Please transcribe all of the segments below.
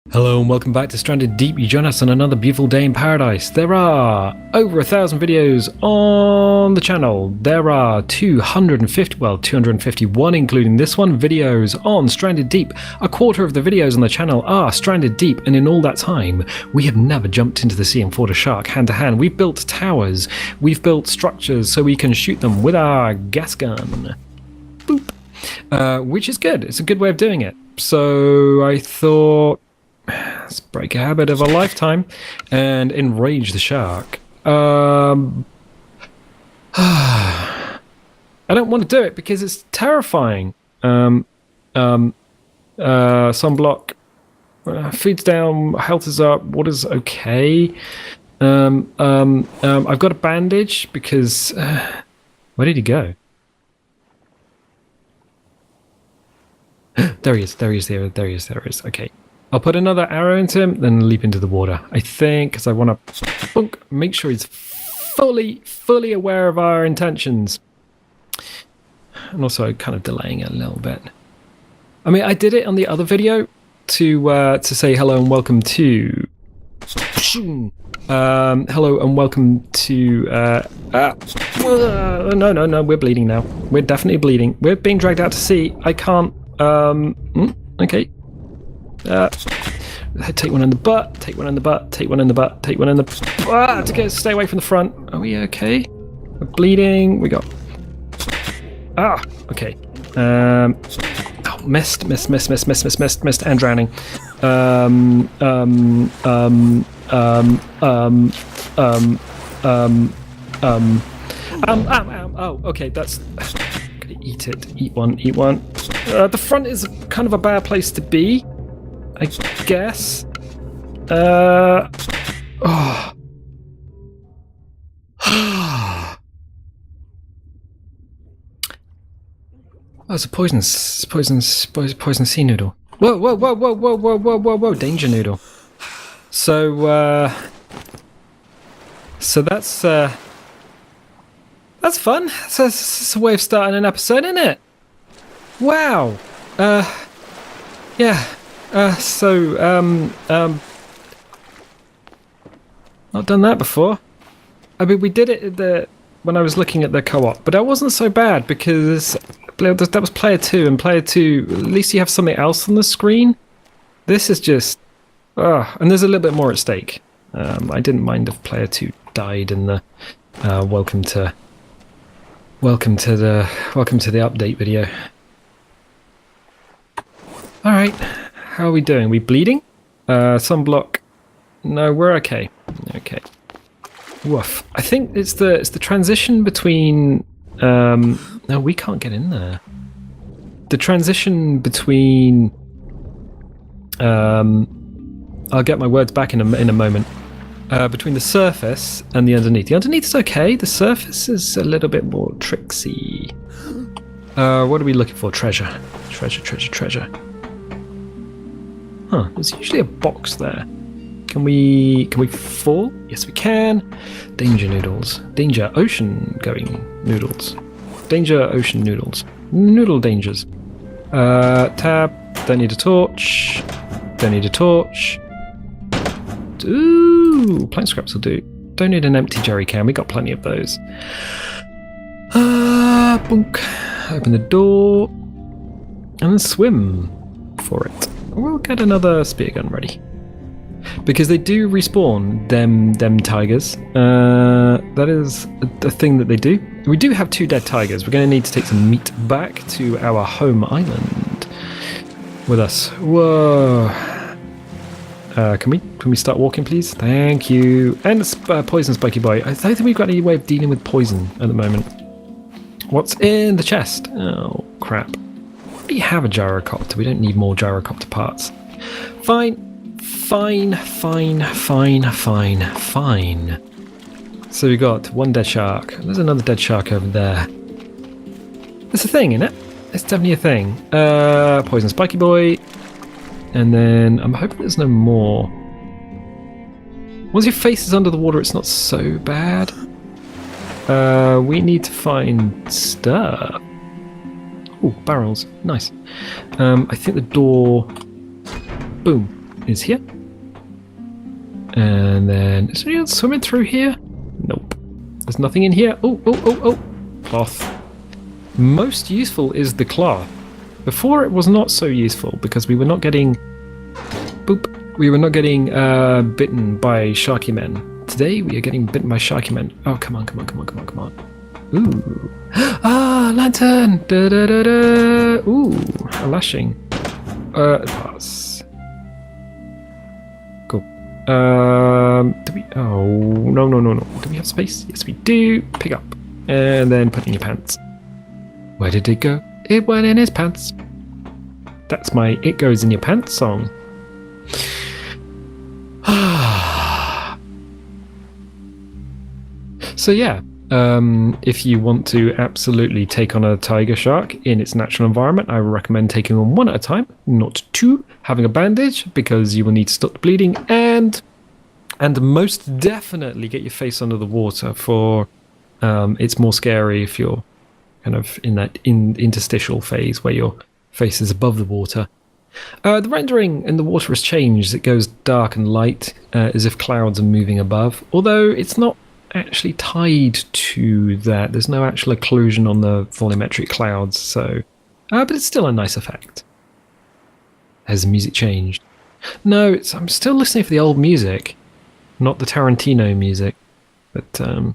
Hello and welcome back to Stranded Deep. You join us on another beautiful day in paradise. There are over 1,000 videos on the channel. There are 251 including this one, videos on Stranded Deep. A quarter of the videos on the channel are Stranded Deep, and in all that time, we have never jumped into the sea and fought a shark hand to hand. We've built towers, we've built structures so we can shoot them with our gas gun. Boop. Which is good. It's a good way of doing it. So I thought, let's break a habit of a lifetime and enrage the shark. I don't want to do it because it's terrifying. Sunblock, food's down, health is up, water's okay. I've got a bandage because where did he go? There he is. Okay. I'll put another arrow into him, then leap into the water. I think, because I want to make sure he's fully aware of our intentions. And also kind of delaying it a little bit. I mean, I did it on the other video to say hello and welcome to... hello and welcome to... No, we're bleeding now. We're definitely bleeding. We're being dragged out to sea. I can't... okay. Take one in the butt, take one in the butt, take one in the butt, take one in the... to go, stay away from the front. Are we okay? We're bleeding. We got... okay. Missed, and drowning. Okay, that's... Gonna eat it. Eat one. The front is kind of a bad place to be, I guess. Oh, it's a poison sea noodle. Whoa, danger noodle. So that's fun. That's a way of starting an episode, isn't it? Wow. Yeah. Not done that before. I mean, we did it when I was looking at the co-op, but that wasn't so bad because that was player 2, and player 2, at least you have something else on the screen. This is just, and there's a little bit more at stake. I didn't mind if player 2 died in the welcome to the update video. All right, how are we doing? We bleeding? Sunblock? No, we're okay. Okay. Woof. I think it's the transition between. No, we can't get in there. The transition between. I'll get my words back in a moment. Between the surface and the underneath. The underneath is okay. The surface is a little bit more tricksy. What are we looking for? Treasure. Huh, there's usually a box there. Can we fall? Yes, we can. Danger noodles. Danger ocean going noodles. Danger ocean noodles. Noodle dangers. Tab. Don't need a torch. Ooh, plank scraps will do. Don't need an empty jerry can. We got plenty of those. Boink. Open the door. And then swim for it. We'll get another spear gun ready. Because they do respawn them tigers. That is a thing that they do. We do have 2 dead tigers. We're going to need to take some meat back to our home island with us. Whoa. Can we start walking, please? Thank you. And poison spiky boy. I don't think we've got any way of dealing with poison at the moment. What's in the chest? Oh, crap. We have a gyrocopter. We don't need more gyrocopter parts. Fine. So we got 1 dead shark. There's another dead shark over there. It's a thing, isn't it? It's definitely a thing. Poison spiky boy. And then I'm hoping there's no more. Once your face is under the water, it's not so bad. We need to find stuff. Oh, barrels. Nice. I think the door... Boom. is here. And then, is anyone swimming through here? Nope. There's nothing in here. Oh. Cloth. Most useful is the cloth. Before it was not so useful because we were not getting... Boop. We were not getting bitten by sharky men. Today we are getting bitten by sharky men. Oh, come on. Ooh. Ah, lantern! Da-da-da-da! Ooh, a lashing. Pass. Cool. Do we... Oh, no. Do we have space? Yes, we do. Pick up. And then put in your pants. Where did it go? It went in his pants. That's my It Goes in Your Pants song. So yeah, if you want to absolutely take on a tiger shark in its natural environment, I would recommend taking on one at a time, not two, having a bandage because you will need to stop the bleeding, and most definitely get your face under the water for it's more scary if you're kind of in that interstitial phase where your face is above the water. The rendering in the water has changed. It goes dark and light as if clouds are moving above, although it's not actually tied to that. There's no actual occlusion on the volumetric clouds, so but it's still a nice effect. Has the music changed? No, I'm still listening for the old music, not the Tarantino music, but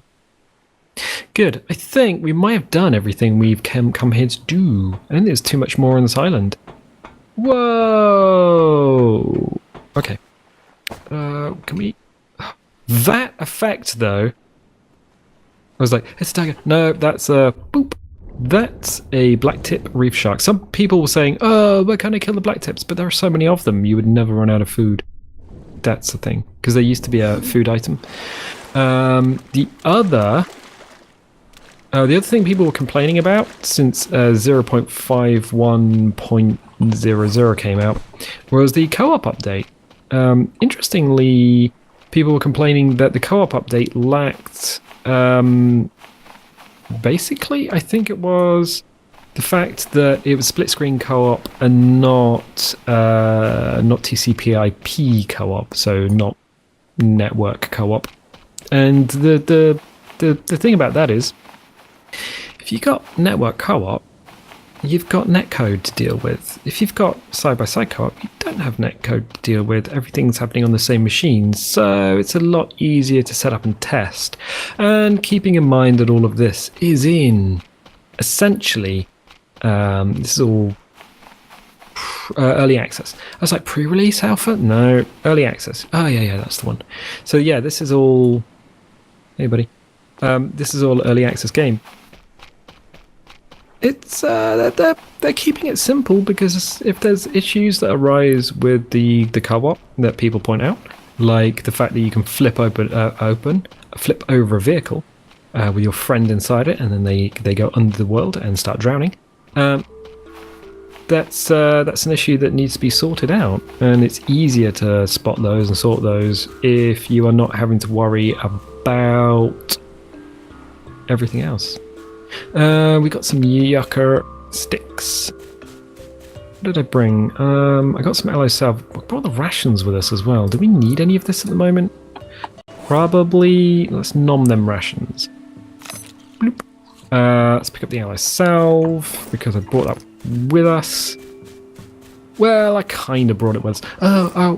good. I think we might have done everything we've come here to do. I don't think there's too much more on this island. Whoa! Okay. Can we... That effect, though... I was like, it's a tiger. No, that's a... Boop. That's a blacktip reef shark. Some people were saying, oh, why can't I kill the blacktips? But there are so many of them, you would never run out of food. That's the thing. Because they used to be a food item. The other thing people were complaining about since 0.51.00 came out was the co-op update. Interestingly, people were complaining that the co-op update lacked... basically, I think it was the fact that it was split-screen co-op and not TCP/IP co-op, so not network co-op. And the thing about that is, if you've got network co-op, you've got netcode to deal with. If you've got side-by-side co-op, you don't have netcode to deal with. Everything's happening on the same machine, so it's a lot easier to set up and test. And keeping in mind that all of this is in, essentially, this is all early access. I was like, pre-release alpha? No, early access. Oh, yeah, that's the one. So yeah, this is all... Hey, buddy. This is all early access game. It's they're keeping it simple because if there's issues that arise with the co-op that people point out, like the fact that you can flip over a vehicle with your friend inside it, and then they go under the world and start drowning. That's an issue that needs to be sorted out, and it's easier to spot those and sort those if you are not having to worry about everything else. We got some yucca sticks. What did I bring? I got some aloe salve. We brought the rations with us as well. Do we need any of this at the moment? Probably. Let's nom them rations. Bloop. Let's pick up the aloe salve because I brought that with us. Well, I kind of brought it with us. Oh,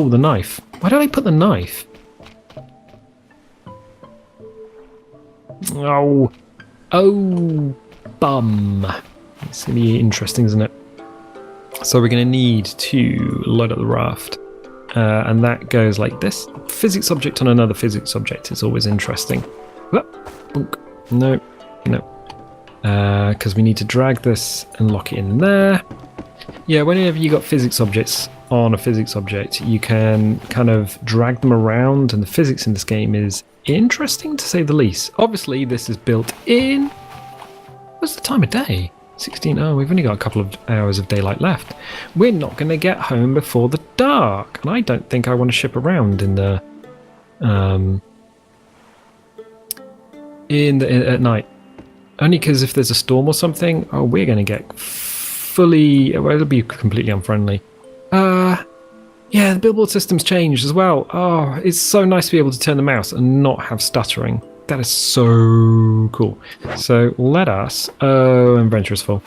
the knife. Why did I put the knife? Oh, bum. It's going to be interesting, isn't it? So we're going to need to load up the raft. And that goes like this. Physics object on another physics object is always interesting. No. Because we need to drag this and lock it in there. Yeah, whenever you got physics objects on a physics object, you can kind of drag them around, and the physics in this game is interesting to say the least. Obviously, this is built in... What's the time of day? 16. Oh, we've only got a couple of hours of daylight left. We're not going to get home before the dark, and I don't think I want to ship around in the at night. Only because if there's a storm or something, we're going to get fully... Well, it'll be completely unfriendly. Yeah, the billboard system's changed as well. Oh, it's so nice to be able to turn the mouse and not have stuttering. That is so cool. So let us... Oh, inventory is full.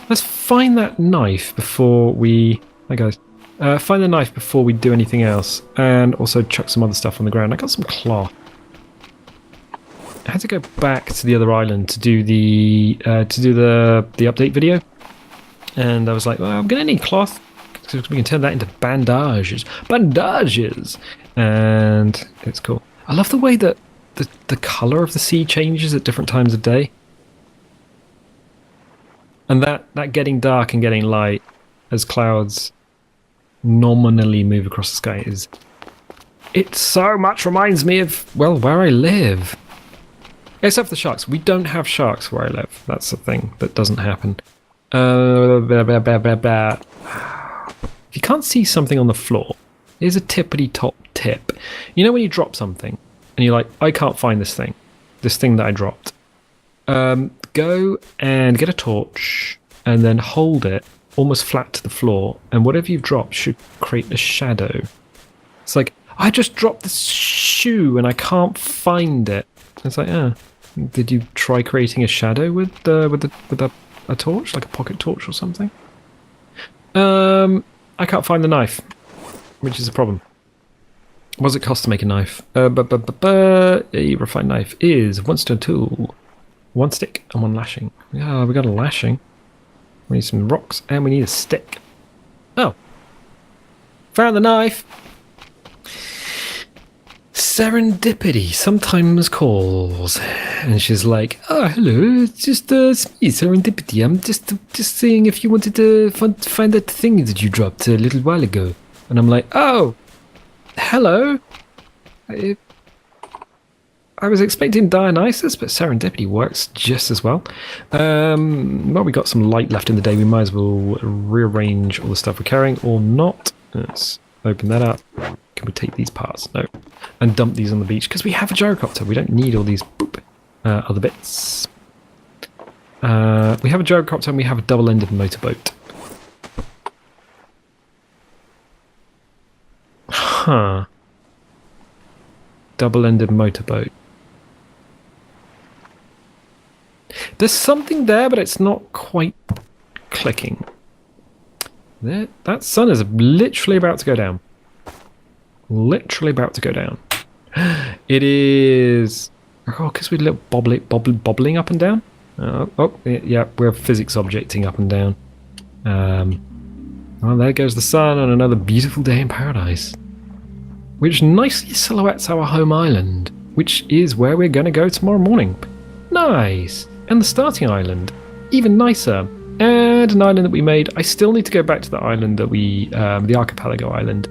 Let's find that knife before we... Hi guys. Find the knife before we do anything else. And also chuck some other stuff on the ground. I got some cloth. I had to go back to the other island to do the update video. And I was like, well, I'm going to need cloth. We can turn that into bandages. Bandages! And it's cool. I love the way that the colour of the sea changes at different times of day. And that getting dark and getting light as clouds nominally move across the sky is... It so much reminds me of, well, where I live. Except for the sharks. We don't have sharks where I live. That's the thing that doesn't happen. If you can't see something on the floor, here's a tippity top tip. You know when you drop something and you're like, I can't find this thing that I dropped. Go and get a torch and then hold it almost flat to the floor, and whatever you've dropped should create a shadow. It's like, I just dropped this shoe and I can't find it. It's like, did you try creating a shadow with a torch, like a pocket torch or something? I can't find the knife, which is a problem. What does it cost to make a knife? A refined knife is 1 stone tool, 1 stick, and 1 lashing. Oh, we got a lashing. We need some rocks, and we need a stick. Oh. Found the knife! Serendipity sometimes calls. And she's like, oh, hello, it's just me, Serendipity. I'm just saying if you wanted to find that thing that you dropped a little while ago. And I'm like, oh, hello. I was expecting Dionysus, but Serendipity works just as well. Well, we got some light left in the day. We might as well rearrange all the stuff we're carrying, or not. Let's open that up. Can we take these parts? No. And dump these on the beach, because we have a gyrocopter. We don't need all these other bits. We have a gyrocopter and we have a double-ended motorboat. Huh. Double-ended motorboat. There's something there, but it's not quite clicking. There, that sun is literally about to go down. Literally about to go down. It is... Oh, because we're a little bobbling up and down. Yeah, we're physics objecting up and down. Well, there goes the sun on another beautiful day in paradise. Which nicely silhouettes our home island, which is where we're going to go tomorrow morning. Nice! And the starting island, even nicer. And an island that we made. I still need to go back to the island that the Archipelago island,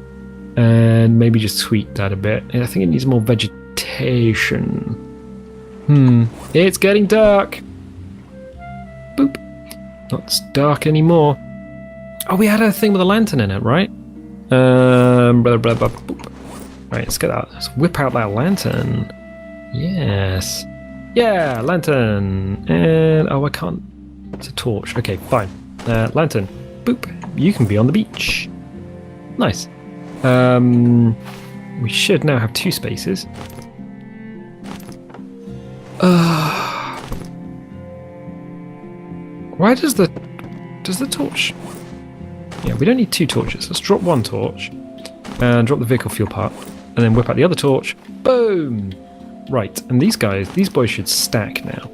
and maybe just tweak that a bit. I think it needs more vegetation. It's getting dark. Boop. Not dark anymore. Oh, we had a thing with a lantern in it, right? Boop. Right, let's get that. Let's whip out that lantern. Yes. Yeah, lantern. And oh, I can't. It's a torch. Okay, fine. Lantern. Boop. You can be on the beach. Nice. We should now have 2 spaces. Why does the torch? Yeah, we don't need 2 torches. Let's drop 1 torch and drop the vehicle fuel part, and then whip out the other torch. Boom. Right, and these boys should stack now.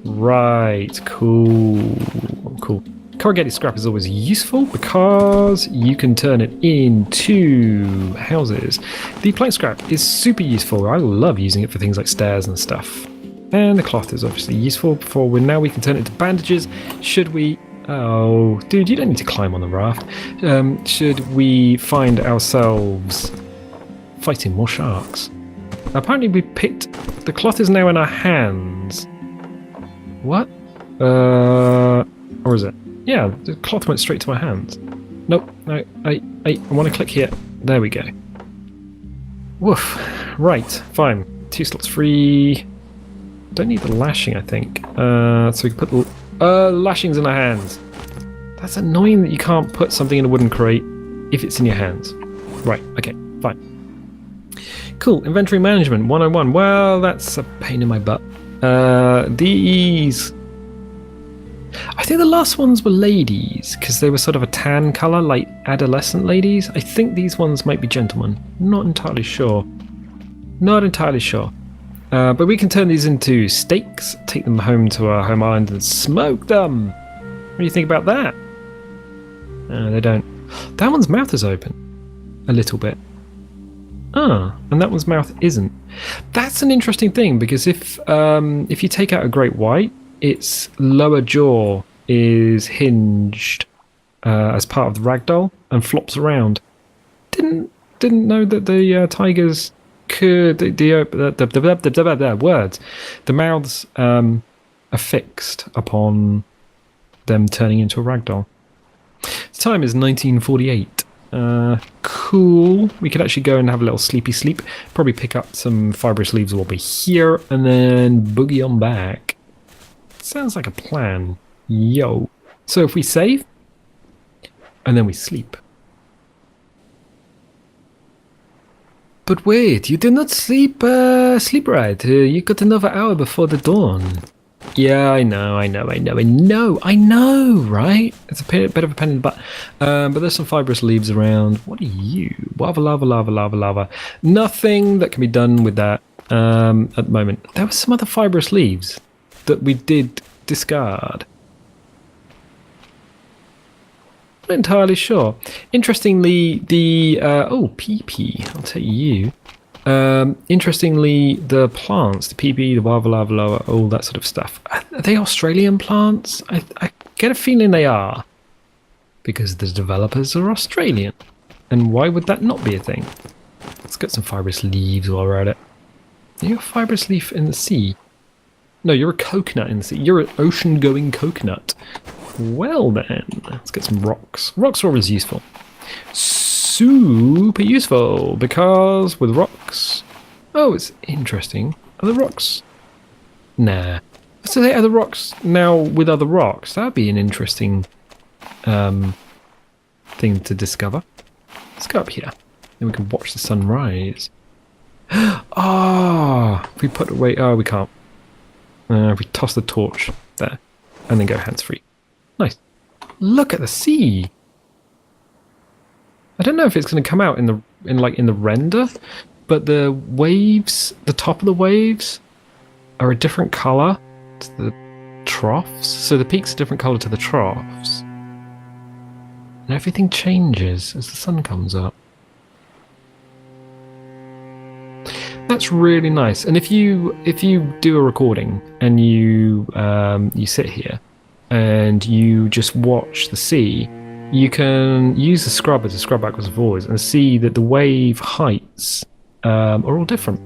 Right, cool. Corrugated scrap is always useful because you can turn it into houses. The plank scrap is super useful. I love using it for things like stairs and stuff. And the cloth is obviously useful for now we can turn it into bandages. Should we... Oh, dude, you don't need to climb on the raft. Should we find ourselves fighting more sharks? Apparently we picked... The cloth is now in our hands. What? Or is it? Yeah, the cloth went straight to my hands. Nope, no, I want to click here. There we go. Woof. Right, fine. 2 slots free. Don't need the lashing, I think. So we can put lashings in our hands. That's annoying that you can't put something in a wooden crate if it's in your hands. Right, okay, fine. Cool, inventory management 101. Well, that's a pain in my butt. These... I think the last ones were ladies, because they were sort of a tan colour, like adolescent ladies. I think these ones might be gentlemen. Not entirely sure. Not entirely sure. But we can turn these into steaks, take them home to our home island and smoke them. What do you think about that? They don't. That one's mouth is open. A little bit. And that one's mouth isn't. That's an interesting thing, because if you take out a great white, its lower jaw is hinged as part of the ragdoll and flops around. Didn't know that the tigers could the words. The mouths are fixed upon them turning into a ragdoll. The time is 1948. Cool. We could actually go and have a little sleepy sleep. Probably pick up some fibrous leaves while we're here, and then boogie on back. Sounds like a plan. Yo. So if we save, and then we sleep. But wait, you did not sleep right. You got another hour before the dawn. Yeah, I know, right? It's a bit of a pain in the butt. But there's some fibrous leaves around. What are you? Lava. Nothing that can be done with that at the moment. There were some other fibrous leaves that we did discard. Not entirely sure. Interestingly, the... PP. I'll take you. Interestingly, the plants, the PB, the lava, all that sort of stuff, are they Australian plants? I get a feeling they are, because the developers are Australian. And why would that not be a thing? Let's get some fibrous leaves while we're at it. Are you a fibrous leaf in the sea? No, you're a coconut in the sea. You're an ocean-going coconut. Well then, let's get some rocks. Rocks are always useful. Super useful, because with rocks... Oh, it's interesting. Are the rocks... Nah. So they are the rocks now with other rocks. That'd be an interesting thing to discover. Let's go up here. Then we can watch the sunrise. If we put away... Oh, we can't. If we toss the torch there, and then go hands-free. Nice. Look at the sea! I don't know if it's going to come out in the render, but the waves, the top of the waves, are a different color to the troughs. So the peaks are different color to the troughs, and everything changes as the sun comes up. That's really nice. And if you do a recording and you sit here and you just watch the sea, you can use the scrubber to scrub backwards and forwards and see that the wave heights are all different.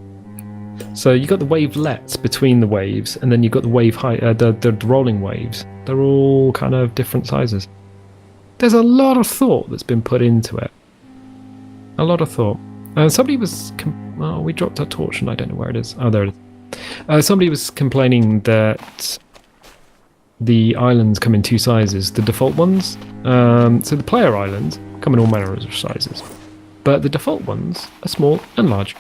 So you've got the wavelets between the waves, and then you've got the wave height, the rolling waves. They're all kind of different sizes. There's a lot of thought that's been put into it. A lot of thought. Somebody was... we dropped our torch and I don't know where it is. Oh, there it is. Somebody was complaining that the islands come in two sizes, the default ones. So the player islands come in all manner of sizes, but the default ones are small and large.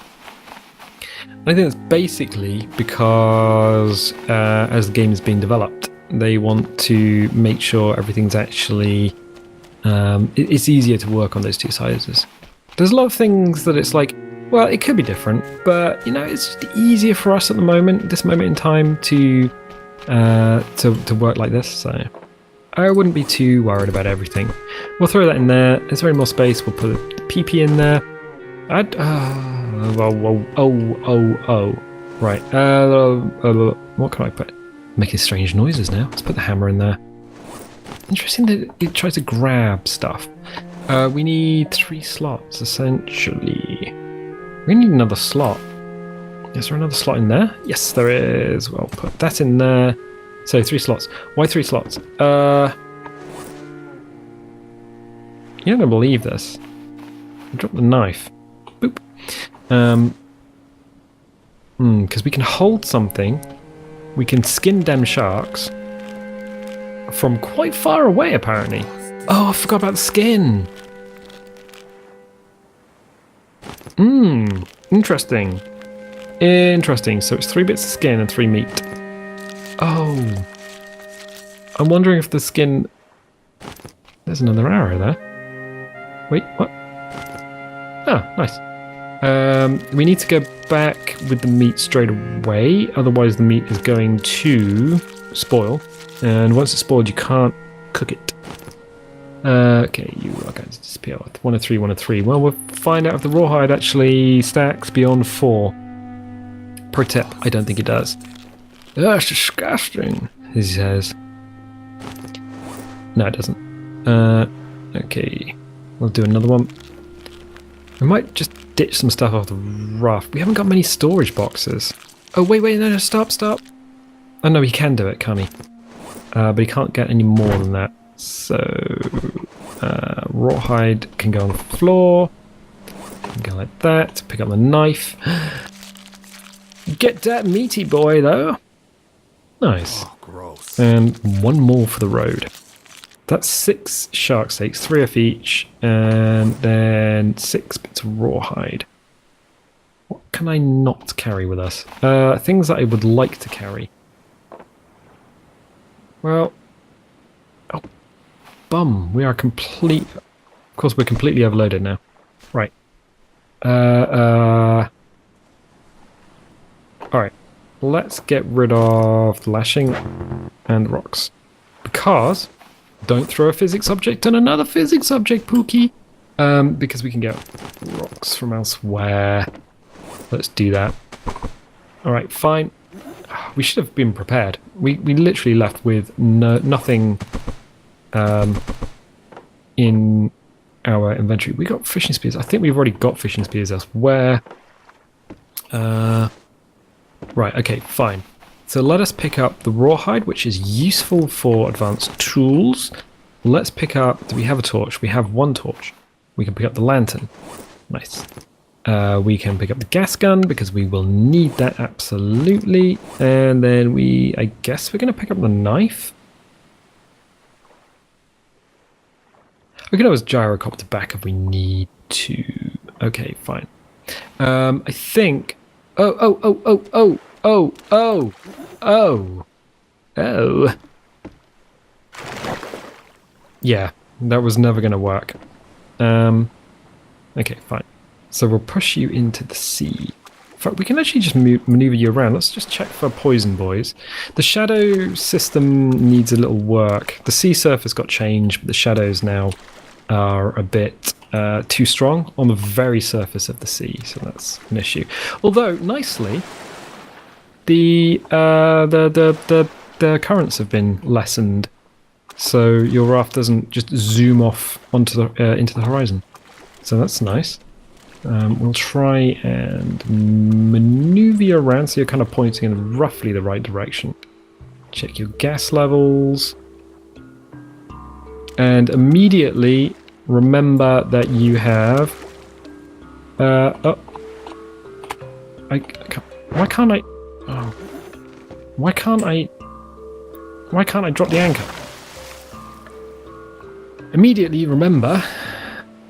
And I think that's basically because as the game is being developed, they want to make sure everything's actually... it's easier to work on those two sizes. There's a lot of things that it's like, well, it could be different, but, you know, it's just easier for us at the moment, this moment in time, to work like this, so I wouldn't be too worried about everything. We'll throw that in there. Is there any more space? We'll put a PP in there. Right. What can I put? Making strange noises now. Let's put the hammer in there. Interesting that it tries to grab stuff. We need 3 slots, essentially. We need another slot. Is there another slot in there? Yes, there is. Well, put that in there. So 3 slots. Why 3 slots? You're not gonna believe this. I dropped the knife. Boop. Because we can hold something. We can skin them sharks from quite far away, apparently. Oh, I forgot about the skin. Interesting. Interesting. So it's 3 bits of skin and 3 meat. Oh. I'm wondering if the skin... There's another arrow there. Wait, what? Ah, nice. We need to go back with the meat straight away, otherwise the meat is going to spoil. And once it's spoiled, you can't cook it. Okay, you are going to disappear. 1 of 3, 1 of 3. Well, we'll find out if the rawhide actually stacks beyond 4. Pro tip, I don't think it does. That's disgusting, he says. No, it doesn't. Okay, we'll do another one. We might just ditch some stuff off the raft. We haven't got many storage boxes. Oh, wait, no, stop. Oh, no, he can do it, can't he? But he can't get any more than that. So, rawhide can go on the floor. Can go like that. Pick up the knife. Get that meaty boy, though. Nice. Oh, gross. And 1 more for the road. That's 6 shark steaks, 3 of each, and then 6 bits of rawhide. What can I not carry with us? Things that I would like to carry. Well, oh, bum. We are complete. Of course, we're completely overloaded now. Right. All right. Let's get rid of the lashing and rocks, because. Don't throw a physics object on another physics object, Pookie. Because we can get rocks from elsewhere. Let's do that. Alright, fine. We should have been prepared. We literally left with nothing in our inventory. We got fishing spears. I think we've already got fishing spears elsewhere. Right, okay, fine. So let us pick up the rawhide, which is useful for advanced tools. Let's pick up... Do we have a torch? We have 1 torch. We can pick up the lantern. Nice. We can pick up the gas gun, because we will need that absolutely. And then I guess we're going to pick up the knife. We can always gyrocopter back if we need to. Okay, fine. I think... Oh. Yeah, that was never going to work. Okay, fine. So we'll push you into the sea. In fact, we can actually just maneuver you around. Let's just check for poison, boys. The shadow system needs a little work. The sea surface got changed, but the shadows now are a bit too strong on the very surface of the sea, so that's an issue. Although, nicely, the currents have been lessened, so your raft doesn't just zoom off onto the into the horizon. So that's nice. We'll try and maneuver you around so you're kind of pointing in roughly the right direction. Check your gas levels, and immediately remember that you have. Why can't I? Oh. Why can't I drop the anchor? Immediately remember.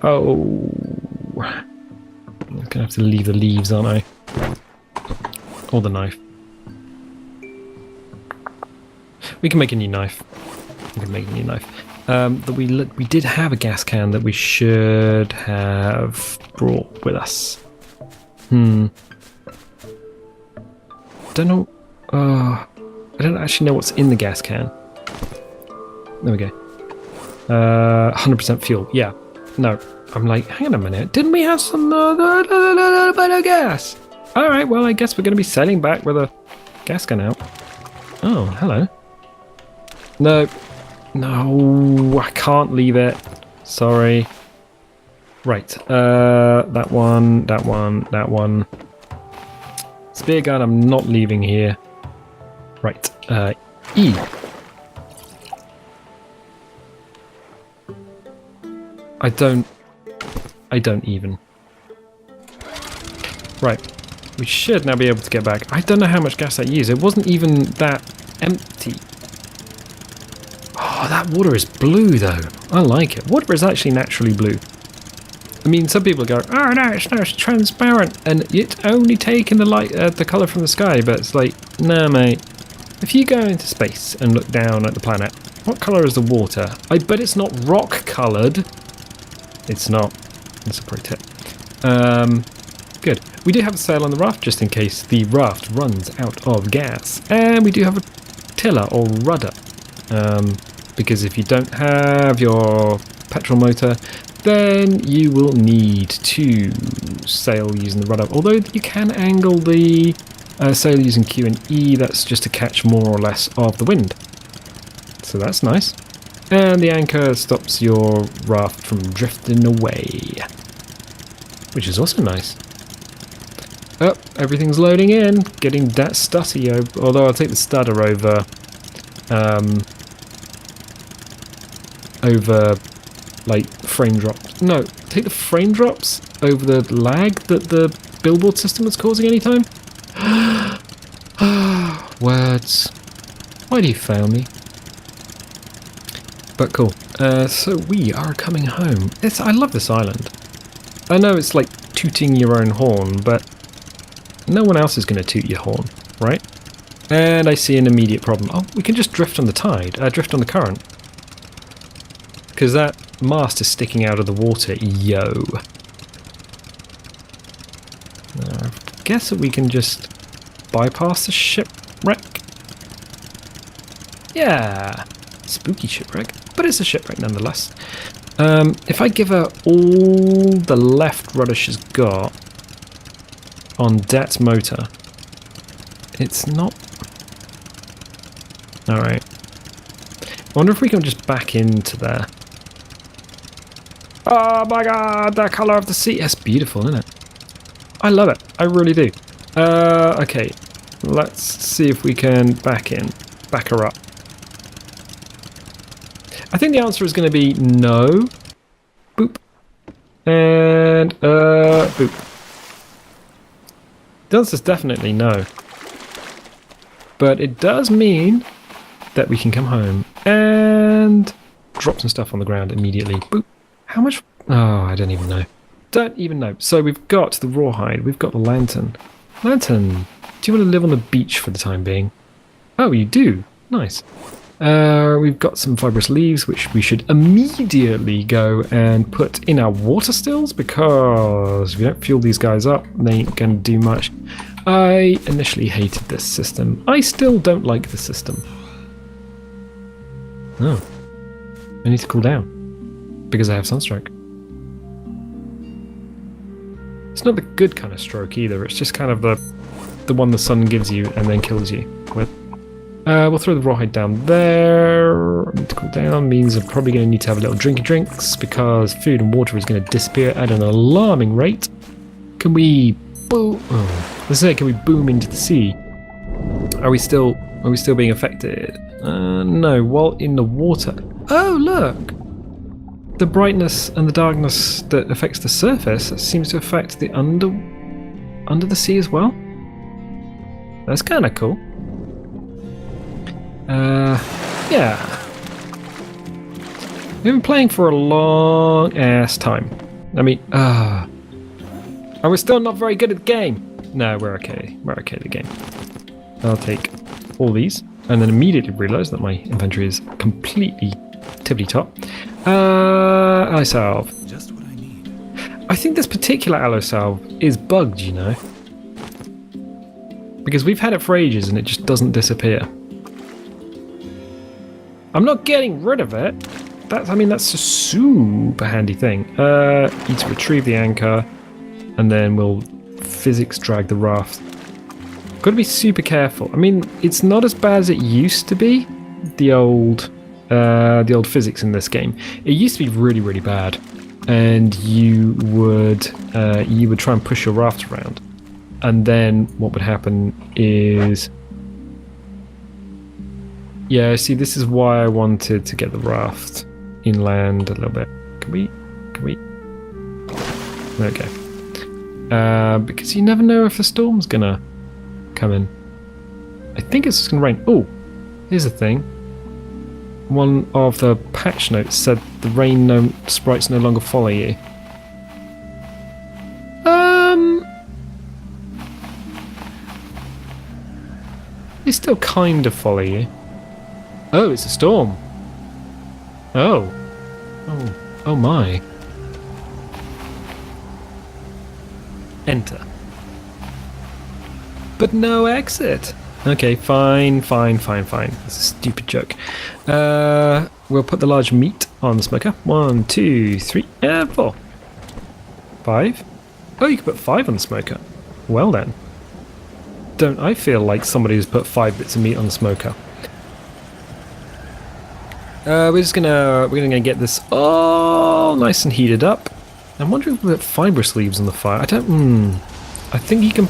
Oh. I'm gonna have to leave the leaves, aren't I? Or the knife. We can make a new knife. We did have a gas can that we should have brought with us. Don't know. I don't actually know what's in the gas can. There we go. 100% fuel. Yeah. No. I'm like, hang on a minute. Didn't we have some better gas? All right. Well, I guess we're going to be sailing back with a gas can out. Oh, hello. No, I can't leave it. Sorry. Right. That one. Spear gun, I'm not leaving here. Right. E. I don't even. Right. We should now be able to get back. I don't know how much gas I used. It wasn't even that empty. Oh, that water is blue, though. I like it. Water is actually naturally blue. I mean, some people go, oh no, it's transparent, and it's only taking the light, the colour from the sky, but it's like, no mate. If you go into space and look down at the planet, what colour is the water? I bet it's not rock coloured. It's not. That's a pro tip. Good. We do have a sail on the raft, just in case the raft runs out of gas. And we do have a tiller or rudder. Because if you don't have your petrol motor, then you will need to sail using the rudder. Although you can angle the sail using Q and E, that's just to catch more or less of the wind. So that's nice. And the anchor stops your raft from drifting away, which is also nice. Oh, everything's loading in, getting that stutty, although I'll take the stutter over like frame drops. No, take the frame drops over the lag that the billboard system was causing anytime. Words. Why do you fail me? But cool. So we are coming home. I love this island. I know it's like tooting your own horn, but no one else is going to toot your horn, right? And I see an immediate problem. Oh, we can just drift on the tide, drift on the current. Because that mast is sticking out of the water, yo. I guess that we can just bypass the shipwreck. Yeah, spooky shipwreck, but it's a shipwreck nonetheless. If I give her all the left rudder she's got on that motor, it's not... Alright. I wonder if we can just back into there. Oh my god, that colour of the sea. That's beautiful, isn't it? I love it. I really do. Okay. Let's see if we can back her up. I think the answer is going to be no. Boop. And, boop. The answer is definitely no. But it does mean that we can come home and drop some stuff on the ground immediately. Boop. How much? Oh, I don't even know. Don't even know. So we've got the rawhide. We've got the lantern. Lantern, do you want to live on the beach for the time being? Oh, you do. Nice. We've got some fibrous leaves, which we should immediately go and put in our water stills, because if we don't fuel these guys up, they ain't going to do much. I initially hated this system. I still don't like the system. Oh. I need to cool down. Because I have sunstroke. It's not the good kind of stroke either, it's just kind of the one the sun gives you and then kills you with. We'll throw the rawhide down there. I need to cool down, means I'm probably going to need to have a little drinks, because food and water is going to disappear at an alarming rate. Can we boom? Oh, let's say, can we boom into the sea? Are we still being affected? No, while in the water. Oh, look! The brightness and the darkness that affects the surface seems to affect the under the sea as well. That's kind of cool. Yeah. We've been playing for a long ass time. I mean, and we're still not very good at the game. No, we're okay. We're okay at the game. I'll take all these, and then immediately realise that my inventory is completely tippity-top. Aloe salve. Just what I need. I think this particular aloe salve is bugged, you know. Because we've had it for ages and it just doesn't disappear. I'm not getting rid of it. That's a super handy thing. Need to retrieve the anchor, and then we'll physics drag the raft. Got to be super careful. I mean, it's not as bad as it used to be. The old physics in this game. It used to be really, really bad, and you would try and push your raft around, and then what would happen is, yeah, see, this is why I wanted to get the raft inland a little bit. Can we? Okay. Because you never know if the storm's gonna come in. I think it's just gonna rain. Oh, here's the thing. One of the patch notes said the rain sprites no longer follow you. They still kind of follow you. Oh, it's a storm. Oh. Oh. Oh my. Enter. But no exit. Okay, fine. It's a stupid joke. We'll put the large meat on the smoker. 1, 2, 3, 4. 5? Oh, you can put 5 on the smoker. Well then. Don't I feel like somebody has put 5 bits of meat on the smoker? We're gonna get this all nice and heated up. I'm wondering if we put fibrous leaves on the fire. I think you can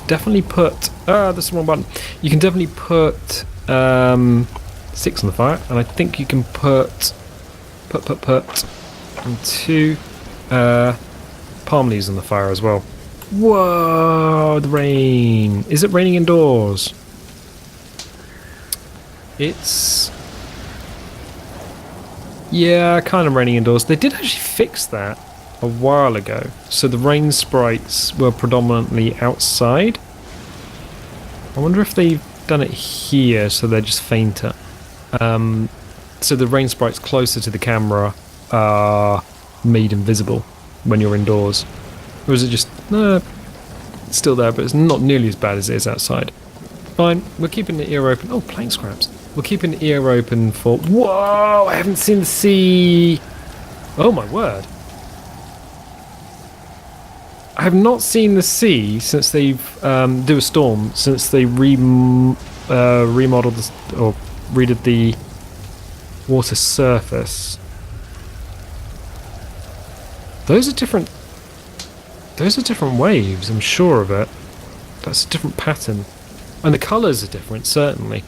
definitely put this is the wrong button. You can definitely put 6 on the fire, and I think you can put 2 palm leaves on the fire as well. Whoa, the rain. Is it raining indoors? It's... yeah, kind of raining indoors. They did actually fix that a while ago. So the rain sprites were predominantly outside. I wonder if they've done it here so they're just fainter. So the rain sprites closer to the camera are made invisible when you're indoors. Or is it just... it's still there, but it's not nearly as bad as it is outside. Fine, we're keeping the ear open. Oh, plane scraps. We're keeping the ear open for... whoa, I haven't seen the sea. Oh my word. I have not seen the sea since they've... do a storm, since they remodeled or redid the water surface. Those are different waves, I'm sure of it. That's a different pattern. And the colours are different, certainly.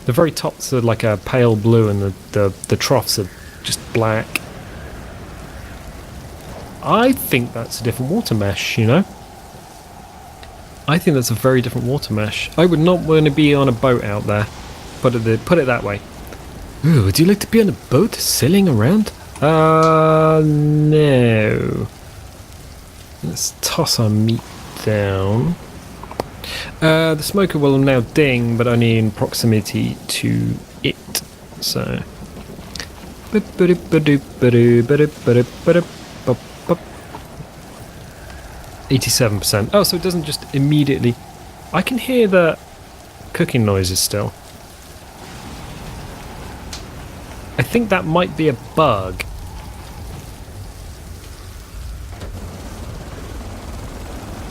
The very tops are like a pale blue and the troughs are just black. I think that's a different water mesh, you know? I think that's a very different water mesh. I would not want to be on a boat out there. Put it that way. Ooh, would you like to be on a boat sailing around? No. Let's toss our meat down. The smoker will now ding, but only in proximity to it. So. 87%. Oh, so it doesn't just immediately... I can hear the cooking noises still. I think that might be a bug.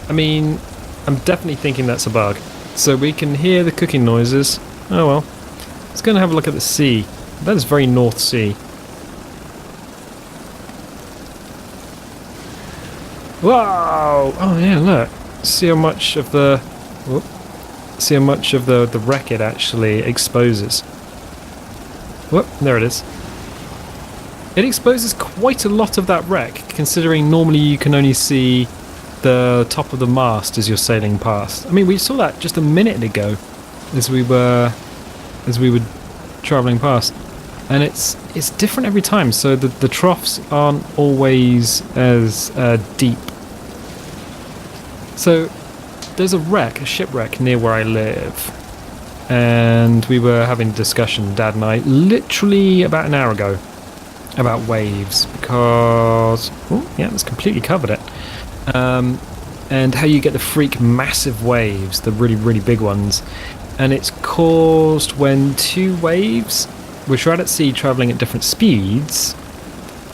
I mean, I'm definitely thinking that's a bug. So we can hear the cooking noises. Oh well. Let's go and have a look at the sea. That is very North Sea. Whoa! Oh yeah, look. See how much of the... whoop. See how much of the wreck it actually exposes. Whoop, there it is. It exposes quite a lot of that wreck, considering normally you can only see the top of the mast as you're sailing past. I mean, we saw that just a minute ago as we were travelling past, and it's different every time. So the troughs aren't always as deep. So there's a shipwreck near where I live, and we were having a discussion, Dad and I, literally about an hour ago, about waves, because it's completely covered it. And how you get the freak massive waves, the really, really big ones. And it's caused when two waves, which are out at sea travelling at different speeds,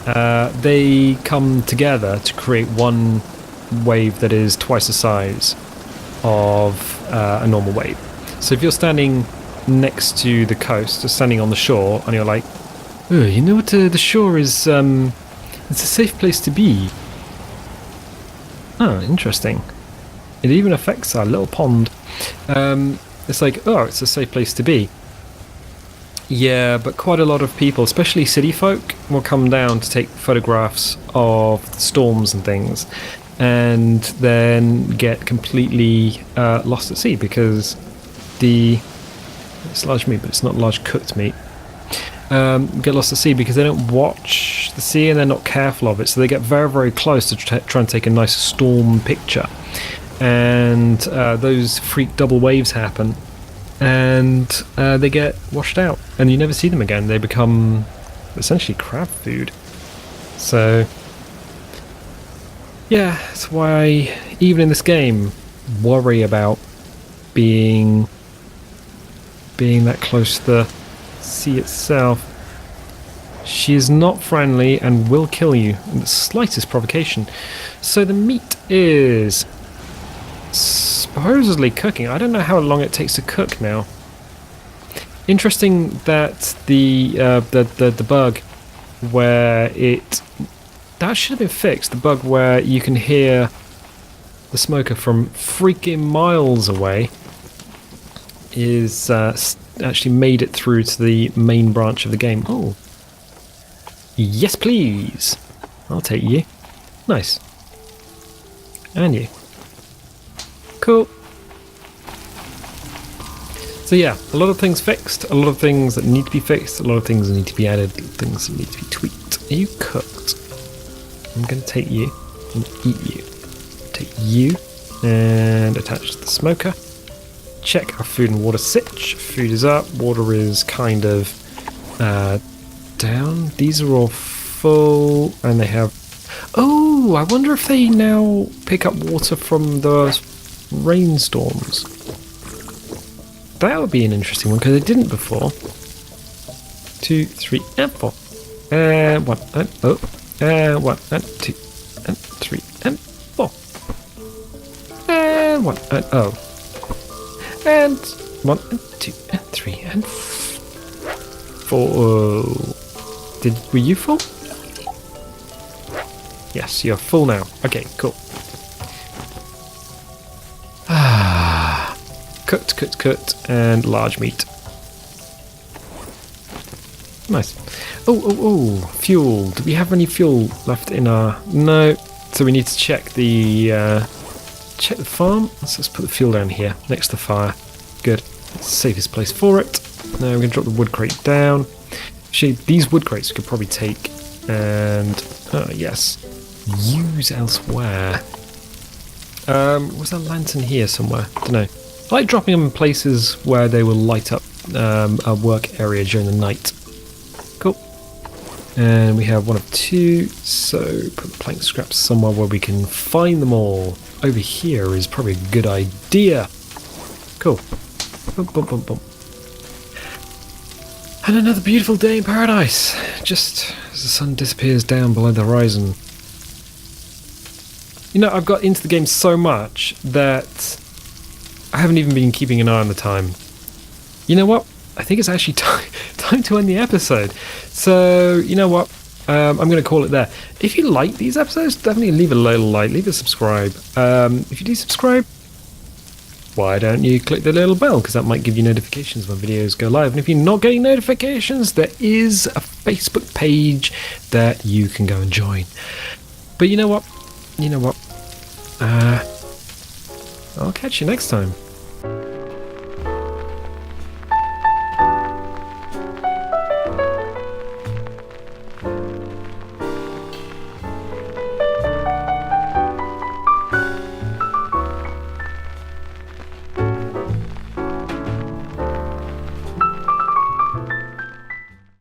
they come together to create one wave that is twice the size of a normal wave. So if you're standing next to the coast, or standing on the shore, and you're like, oh, you know what, the shore is, it's a safe place to be. Oh, interesting. It even affects our little pond. It's like, oh, it's a safe place to be. Yeah, but quite a lot of people, especially city folk, will come down to take photographs of storms and things, and then get completely lost at sea because it's large meat, but it's not large cooked meat. Get lost at sea because they don't watch the sea and they're not careful of it, so they get very, very close to try and take a nice storm picture, and those freak double waves happen, and they get washed out, and you never see them again. They become essentially crab food. So yeah, that's why I, even in this game, worry about being that close to the sea itself. She is not friendly and will kill you in the slightest provocation. So the meat is supposedly cooking. I don't know how long it takes to cook now. Interesting that the bug where that should have been fixed. The bug where you can hear the smoker from freaking miles away is actually made it through to the main branch of the game. Oh. Yes, please. I'll take you. Nice. And you. Cool. So yeah, a lot of things fixed, a lot of things that need to be fixed, a lot of things that need to be added, things that need to be tweaked. Are you cooked? I'm going to take you and eat you. Take you and attach to the smoker. Check our food and water sitch. Food is up, water is kind of down. These are all full, and they have... Oh, I wonder if they now pick up water from the rainstorms. That would be an interesting one, because they didn't before. 2, 3, and 4. And 1, and 1, and 2, and 3, and 4. And 1, and And 1, and 2, and 3, and 4. Were you full? Yes, you're full now. Okay, cool. Cooked, and large meat. Nice. Oh, fuel. Do we have any fuel left in our... No. So we need to check the farm. Let's just put the fuel down here, next to the fire. Good. It's the safest place for it. Now we're going to drop the wood crate down. Actually, these wood crates we could probably take and, yes, use elsewhere. Was that lantern here somewhere? Don't know. I like dropping them in places where they will light up our work area during the night. Cool. And we have 1 of 2, so put the plank scraps somewhere where we can find them all. Over here is probably a good idea. Cool. Boom. And another beautiful day in paradise, just as the sun disappears down below the horizon. You know, I've got into the game so much that I haven't even been keeping an eye on the time. You know what? I think it's actually time to end the episode. So, you know what? I'm going to call it there. If you like these episodes, definitely leave a little like, leave a subscribe. If you do subscribe, why don't you click the little bell, because that might give you notifications when videos go live. And if you're not getting notifications, there is a Facebook page that you can go and join. But you know what? I'll catch you next time.